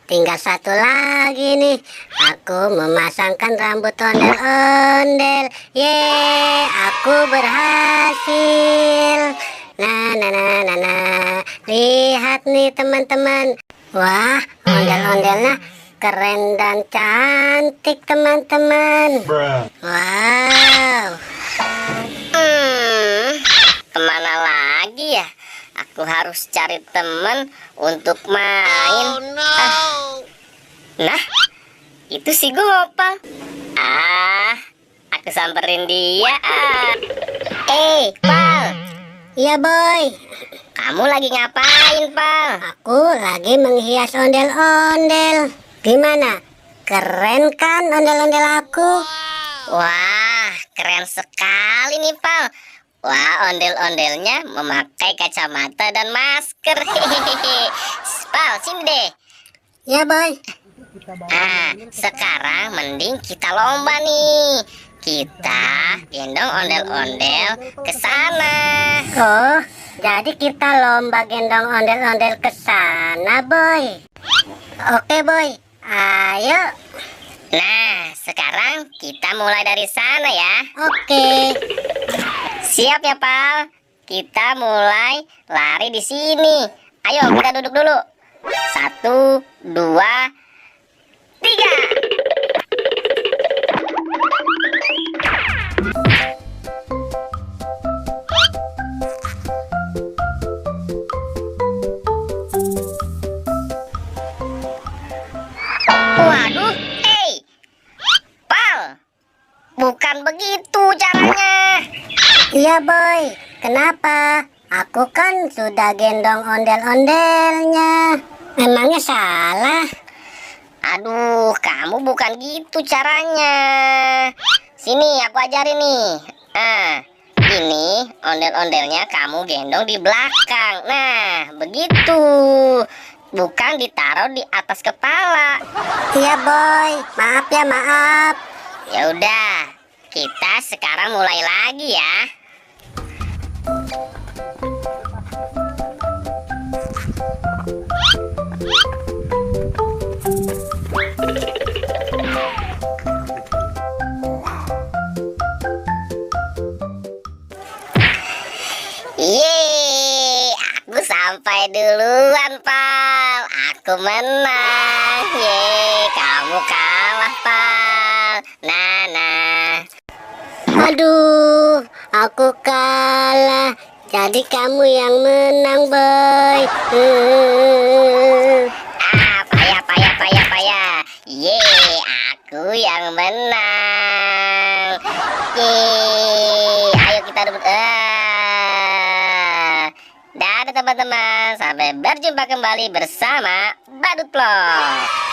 Tinggal satu lagi nih. Aku memasangkan rambut ondel-ondel. Yeay, aku berhasil. Lihat nih teman-teman. Wah, ondel-ondelnya keren dan cantik teman-teman. Wow. Kemana lagi ya? Aku harus cari teman untuk main. Nah, itu si Gopal. Aku samperin dia. Pal. Iya, Boy. Kamu lagi ngapain, Pal? Aku lagi menghias ondel-ondel. Gimana? Keren kan ondel-ondel aku? Wah, keren sekali nih, Pal. Wah, ondel-ondelnya memakai kacamata dan masker. Pal, sini deh. Ya, Boy. Sekarang mending kita lomba nih. Kita gendong ondel-ondel ke sana. Oh, jadi kita lomba gendong ondel-ondel ke sana, Boy. Oke, Boy. Ayo. Nah, sekarang kita mulai dari sana ya. Oke. Siap ya, Pal? Kita mulai lari di sini. Ayo, kita duduk dulu. 1, 2, 3. Waduh, Pal, bukan begitu caranya. Iya, Boy. Kenapa? Aku kan sudah gendong ondel-ondelnya. Memangnya salah? Aduh, kamu bukan gitu caranya. Sini, aku ajarin nih. Ini ondel-ondelnya kamu gendong di belakang. Nah, begitu. Bukan ditaruh di atas kepala. Iya, Boy. Maaf ya, maaf. Ya udah, kita sekarang mulai lagi ya. Yeay, aku sampai duluan, Pal. Aku menang. Yeay, kamu kalah, Pal. Aduh, aku kalah. Jadi kamu yang menang, Boy. Payah. Yeay, aku yang menang. Yeay, ayo kita duduk. Dadah teman-teman, sampai berjumpa kembali bersama Badut Vlog.